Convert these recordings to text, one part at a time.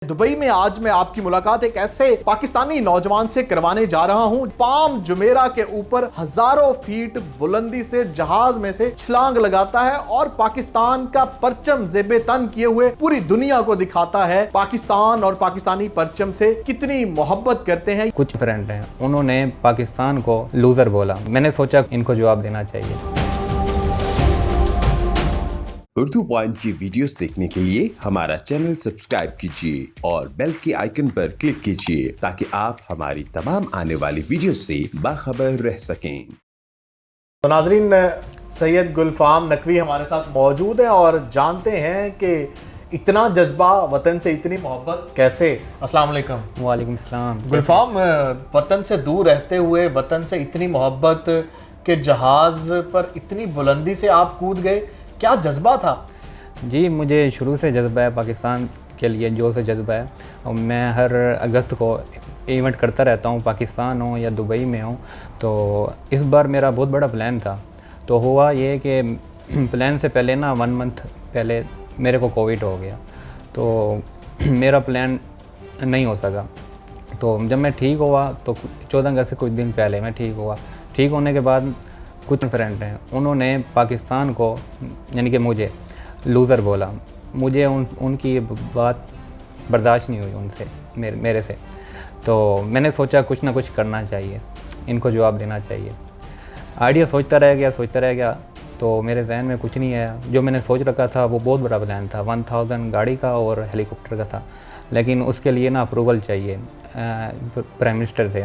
Dubai में आज मैं आपकी मुलाकात एक ऐसे पाकिस्तानी नौजवान से करवाने जा रहा हूं। पाम जुमेरा के ऊपर हजारों फीट बुलंदी से जहाज में से छलांग लगाता है और पाकिस्तान का परचम ज़ेबे तन किए हुए पूरी दुनिया को दिखाता है पाकिस्तान और पाकिस्तानी परचम से कितनी मोहब्बत करते हैं। कुछ फ्रेंड हैं, उन्होंने पाकिस्तान को लूजर बोला। मैंने सोचा इनको जवाब देना चाहिए। उर्दू पॉइंट की वीडियोस देखने के लिए हमारा चैनल सब्सक्राइब कीजिए और बेल के आइकन पर क्लिक कीजिए ताकि आप हमारी तमाम आने वाली वीडियो से बाखबर रह सकें। तो नाजरीन, सैयद गुलफाम नकवी हमारे साथ मौजूद हैं और जानते हैं कि इतना जज्बा वतन से इतनी मोहब्बत कैसे। अस्सलाम वालेकुम। वालेकुम सलाम। गुलफाम, वतन से दूर रहते हुए वतन से इतनी मोहब्बत के जहाज पर इतनी बुलंदी से आप कूद गए, क्या जज्बा था? जी, मुझे शुरू से जज्बा है पाकिस्तान के लिए, जो से जज्बा है। और मैं हर अगस्त को इवेंट करता रहता हूँ, पाकिस्तान हो या दुबई में हो। तो इस बार मेरा बहुत बड़ा प्लान था। तो हुआ ये कि प्लान से पहले ना 1 मंथ पहले मेरे को कोविड हो गया, तो मेरा प्लान नहीं हो सका। तो जब मैं ठीक हुआ तो 14 अगस्त से कुछ दिन पहले मैं ठीक हुआ। ठीक होने के बाद कुछ फ्रेंड हैं, उन्होंने पाकिस्तान को यानी कि मुझे लूज़र बोला। मुझे उनकी बात बर्दाश्त नहीं हुई उनसे, मेरे से। तो मैंने सोचा कुछ ना कुछ करना चाहिए, इनको जवाब देना चाहिए। आइडिया सोचता रह गया तो मेरे जहन में कुछ नहीं आया। जो मैंने सोच रखा था वो बहुत बड़ा प्लान था, 1000 गाड़ी का और हेलीकॉप्टर का था। लेकिन उसके लिए ना अप्रूवल चाहिए, प्राइम मिनिस्टर थे।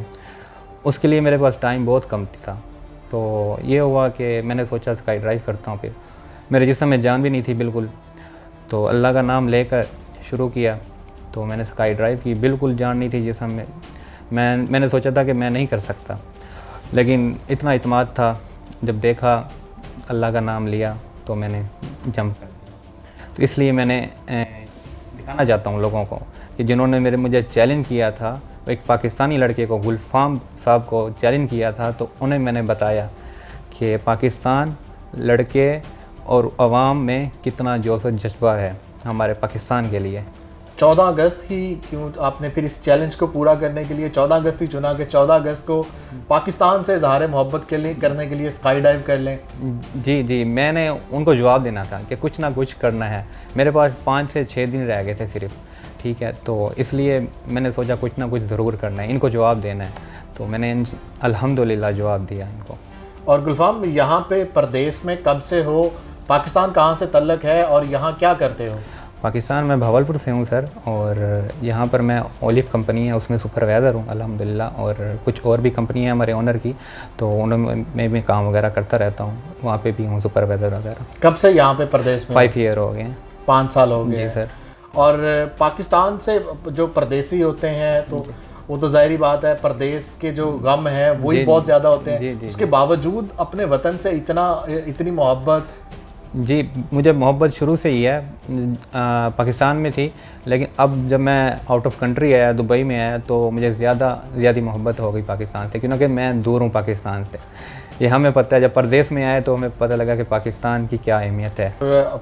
उसके लिए मेरे पास टाइम बहुत कम था। तो ये हुआ कि मैंने सोचा स्काई ड्राइव करता हूँ। फिर मेरे जिस्म में जान भी नहीं थी बिल्कुल, तो अल्लाह का नाम लेकर शुरू किया। तो मैंने स्काई ड्राइव की, बिल्कुल जान नहीं थी जिस्म में। मैंने सोचा था कि मैं नहीं कर सकता, लेकिन इतना इत्मीनान था। जब देखा, अल्लाह का नाम लिया, तो मैंने जंप कर दिया। तो इसलिए मैंने दिखाना चाहता हूँ लोगों को कि जिन्होंने मुझे चैलेंज किया था, एक पाकिस्तानी लड़के को, गुलफाम साहब को चैलेंज किया था, तो उन्हें मैंने बताया कि पाकिस्तान लड़के और अवाम में कितना जोश और जज्बा है हमारे पाकिस्तान के लिए। 14 अगस्त ही क्यों आपने फिर इस चैलेंज को पूरा करने के लिए 14 अगस्त ही चुना कि 14 अगस्त को पाकिस्तान से इजहार मोहब्बत के लिए करने के लिए स्काई डाइव कर लें? जी, मैंने उनको जवाब देना था कि कुछ ना कुछ करना है। मेरे पास 5 से 6 दिन रह गए थे सिर्फ, ठीक है। तो इसलिए मैंने सोचा कुछ ना कुछ ज़रूर करना है, इनको जवाब देना है। तो मैंने अल्हम्दुलिल्लाह जवाब दिया इनको। और गुलफाम, यहाँ पे परदेश में कब से हो? पाकिस्तान कहाँ से तल्लक है और यहाँ क्या करते हो? पाकिस्तान में भावलपुर से हूँ सर, और यहाँ पर मैं ओलिव कंपनी है उसमें सुपरवाइज़र हूँ अल्हम्दुलिल्लाह। और कुछ और भी कंपनी है हमारे ओनर की, तो उनमें भी काम वगैरह करता रहता हूँ, वहाँ पे भी हूँ सुपरवाइज़र वगैरह। कब से यहाँ पे परदेश में? 5 ईयर हो गए। 5 साल हो गए जी सर। और पाकिस्तान से जो परदेसी होते हैं तो वो तो जाहिर बात है, परदेश के जो गम है वही बहुत ज़्यादा होते हैं। उसके बावजूद अपने वतन से इतनी मोहब्बत। जी, मुझे मोहब्बत शुरू से ही है, पाकिस्तान में थी। लेकिन अब जब मैं आउट ऑफ कंट्री आया, दुबई में आया, तो मुझे ज़्यादा मोहब्बत हो गई पाकिस्तान से, क्योंकि मैं दूर हूँ पाकिस्तान से। ये हमें पता है, जब परदेश में आए तो हमें पता लगा कि पाकिस्तान की क्या अहमियत है।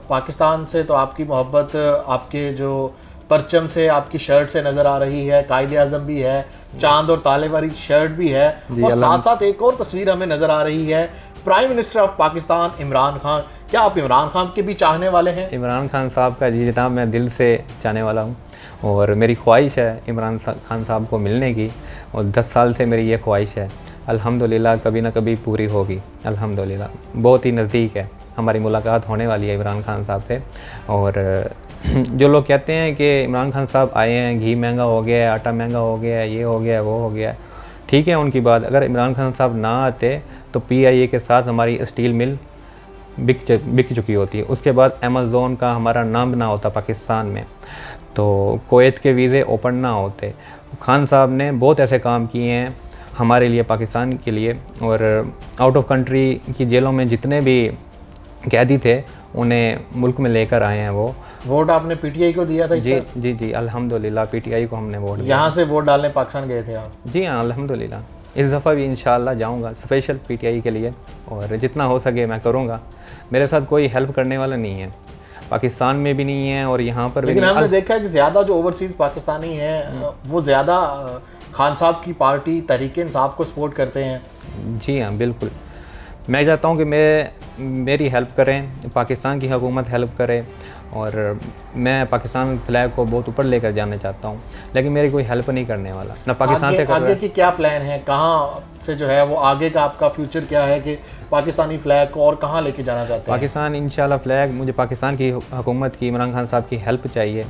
पाकिस्तान से तो आपकी मोहब्बत आपके जो परचम से, आपकी शर्ट से नज़र आ रही है। कायदे आज़म भी है, चांद और ताले वाली शर्ट भी है, और साथ साथ एक और तस्वीर हमें नज़र आ रही है, prime minister of Pakistan Imran Khan. क्या आप इमरान खान के भी चाहने वाले हैं? इमरान खान साहब का जी जनाब, मैं दिल से चाहने वाला हूँ, और मेरी ख्वाहिश है इमरान खान साहब को मिलने की, और 10 साल से मेरी ये ख्वाहिश है। अल्हम्दुलिल्लाह कभी ना कभी पूरी होगी अल्हम्दुलिल्लाह। बहुत ही नज़दीक है हमारी मुलाकात होने वाली है इमरान खान साहब से। और जो लोग कहते हैं कि इमरान खान साहब आए हैं, घी महंगा हो गया है, आटा महंगा हो गया है, ये हो गया है, वो हो गया है, ठीक है उनकी बात। अगर इमरान खान साहब ना आते तो PIA के साथ हमारी स्टील मिल बिक चुकी होती है। उसके बाद अमेज़न का हमारा नाम ना होता पाकिस्तान में, तो कुवैत के वीज़े ओपन ना होते। खान साहब ने बहुत ऐसे काम किए हैं हमारे लिए, पाकिस्तान के लिए। और आउट ऑफ कंट्री की जेलों में जितने भी कैदी थे उन्हें मुल्क में लेकर आए हैं वो। वोट आपने PTI को दिया था? जी अल्हम्दुलिल्लाह PTI को हमने वोट दिया। यहाँ से वोट डालने पाकिस्तान गए थे आप? जी हाँ अल्हम्दुलिल्लाह। इस दफ़ा भी इंशाअल्लाह जाऊँगा स्पेशल PTI के लिए, और जितना हो सके मैं करूँगा। मेरे साथ कोई हेल्प करने वाला नहीं है। पाकिस्तान में भी नहीं है और यहाँ पर भी लेकिन नहीं। हमने देखा है कि ज़्यादा जो ओवरसीज़ पाकिस्तानी हैं वो ज़्यादा खान साहब की पार्टी तहरीक इंसाफ को सपोर्ट करते हैं। जी हाँ, बिल्कुल। मैं चाहता हूँ कि मेरी हेल्प करें, पाकिस्तान की हुकूमत हेल्प करे, और मैं पाकिस्तान फ्लैग को बहुत ऊपर लेकर जाना चाहता हूँ, लेकिन मेरी कोई हेल्प नहीं करने वाला ना पाकिस्तान से। आगे की क्या प्लान है, कहाँ से जो है वो आगे का आपका फ्यूचर क्या है कि पाकिस्तानी फ्लैग को और कहाँ लेके जाना चाहते हैं? पाकिस्तान इंशाल्लाह फ्लैग, मुझे पाकिस्तान की हुकूमत की, इमरान खान साहब की हेल्प चाहिए।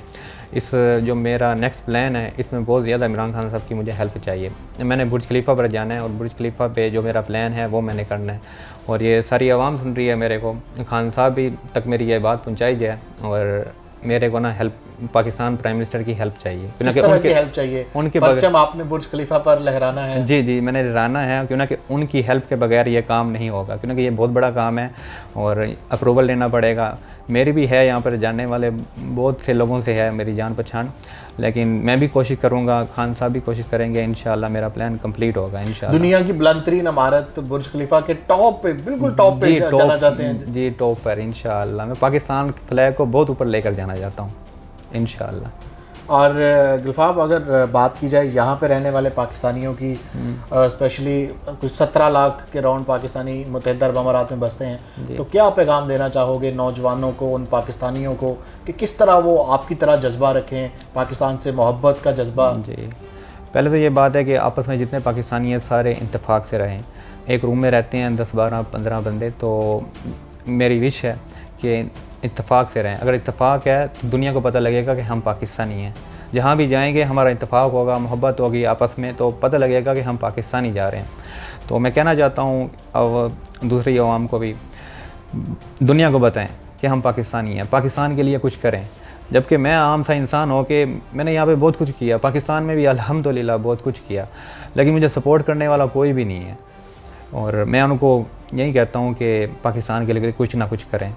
इस जो मेरा नेक्स्ट प्लान है इसमें बहुत ज़्यादा इमरान खान साहब की मुझे हेल्प चाहिए। मैंने बुर्ज खलीफा पर जाना है और बुर्ज खलीफा पे जो मेरा प्लान है वो मैंने करना है, और ये सारी आवाम सुन रही है मेरे को। खान साहब भी तक मेरी ये बात पहुंचाई जाए, और मेरे को ना हेल्प, पाकिस्तान प्राइम मिनिस्टर की हेल्प चाहिए। किस तरह की हेल्प चाहिए? उनके परचम आपने बुर्ज खलीफा पर लहराना है? जी, मैंने लहराना है, क्योंकि उनकी हेल्प के बगैर ये काम नहीं होगा, क्योंकि ये बहुत बड़ा काम है और अप्रूवल लेना पड़ेगा। मेरी भी है, यहाँ पर जानने वाले बहुत से लोगों से है मेरी जान पहचान, लेकिन मैं भी कोशिश करूँगा, खान साहब भी कोशिश करेंगे, इंशाल्लाह मेरा प्लान कंप्लीट होगा इंशाल्लाह। दुनिया की बुलंदतरीन इमारत बुर्ज खलीफा के टॉप पे, बिल्कुल टॉप पे जाना चाहते हैं? जी, टॉप पर इंशाल्लाह। मैं पाकिस्तान फ्लैग को बहुत ऊपर लेकर जाना चाहता हूँ इंशाल्लाह। और गुलफाम, अगर बात की जाए यहाँ पे रहने वाले पाकिस्तानियों की, स्पेशली कुछ 17 लाख के राउंड पाकिस्तानी मुत्तहिदा अरब अमारात में बसते हैं, तो क्या पैगाम देना चाहोगे नौजवानों को, उन पाकिस्तानियों को, कि किस तरह वो आपकी तरह जज्बा रखें, पाकिस्तान से मोहब्बत का जज्बा? जी, पहले तो ये बात है कि आपस में जितने पाकिस्तानी हैं सारे इत्तेफाक से रहें। एक रूम में रहते हैं 10, 12, 15 बंदे, तो मेरी विश है कि इत्तेफाक से रहें। अगर इत्तेफाक है तो दुनिया को पता लगेगा कि हम पाकिस्तानी हैं। जहाँ भी जाएंगे हमारा इत्तेफाक होगा, मोहब्बत होगी आपस में, तो पता लगेगा कि हम पाकिस्तानी जा रहे हैं। तो मैं कहना चाहता हूँ अब दूसरी अवाम को भी, दुनिया को बताएं कि हम पाकिस्तानी हैं, पाकिस्तान के लिए कुछ करें। जबकि मैं आम सा इंसान हो के मैंने यहाँ पे बहुत कुछ किया, पाकिस्तान में भी अल्हम्दुलिल्लाह बहुत कुछ किया, लेकिन मुझे सपोर्ट करने वाला कोई भी नहीं है। और मैं उनको यही कहता हूँ कि पाकिस्तान के लिए कुछ ना कुछ करें।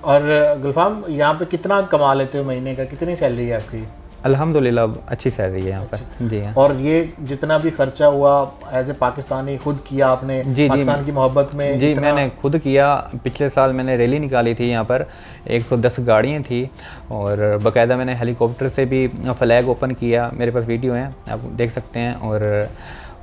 और गुलफाम, यहाँ पे कितना कमा लेते हो महीने का, कितनी सैलरी है आपकी? अल्हम्दुलिल्लाह अच्छी सैलरी है यहाँ पर। जी हाँ। और ये जितना भी खर्चा हुआ एज ए पाकिस्तानी खुद किया आपने? जी, पाकिस्तान की मोहब्बत में? जी, मैंने खुद किया। पिछले साल मैंने रैली निकाली थी यहाँ पर, 110 गाड़ियाँ थी, और बाकायदा मैंने हेलीकॉप्टर से भी फ्लैग ओपन किया, मेरे पास वीडियो हैं, आप देख सकते हैं। और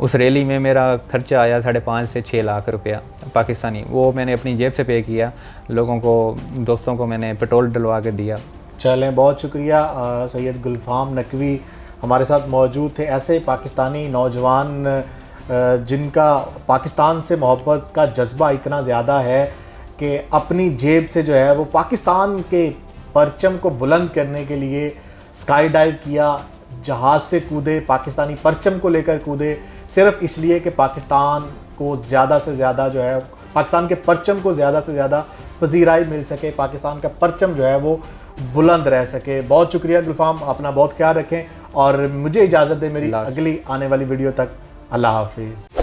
उस रैली में मेरा खर्चा आया 5.5 से 6 लाख रुपया पाकिस्तानी, वो मैंने अपनी जेब से पे किया। लोगों को, दोस्तों को मैंने पेट्रोल डलवा के दिया। चलें, बहुत शुक्रिया। सैयद गुलफाम नकवी हमारे साथ मौजूद थे। ऐसे पाकिस्तानी नौजवान जिनका पाकिस्तान से मोहब्बत का जज्बा इतना ज़्यादा है कि अपनी जेब से जो है वो पाकिस्तान के परचम को बुलंद करने के लिए स्काई डाइव किया, जहाज़ से कूदे, पाकिस्तानी परचम को लेकर कूदे, सिर्फ इसलिए कि पाकिस्तान को ज़्यादा से ज़्यादा जो है, पाकिस्तान के परचम को ज़्यादा से ज़्यादा पजीराई मिल सके, पाकिस्तान का परचम जो है वो बुलंद रह सके। बहुत शुक्रिया गुलफाम, अपना बहुत ख्याल रखें और मुझे इजाज़त दें मेरी अगली आने वाली वीडियो तक। अल्लाह हाफिज़।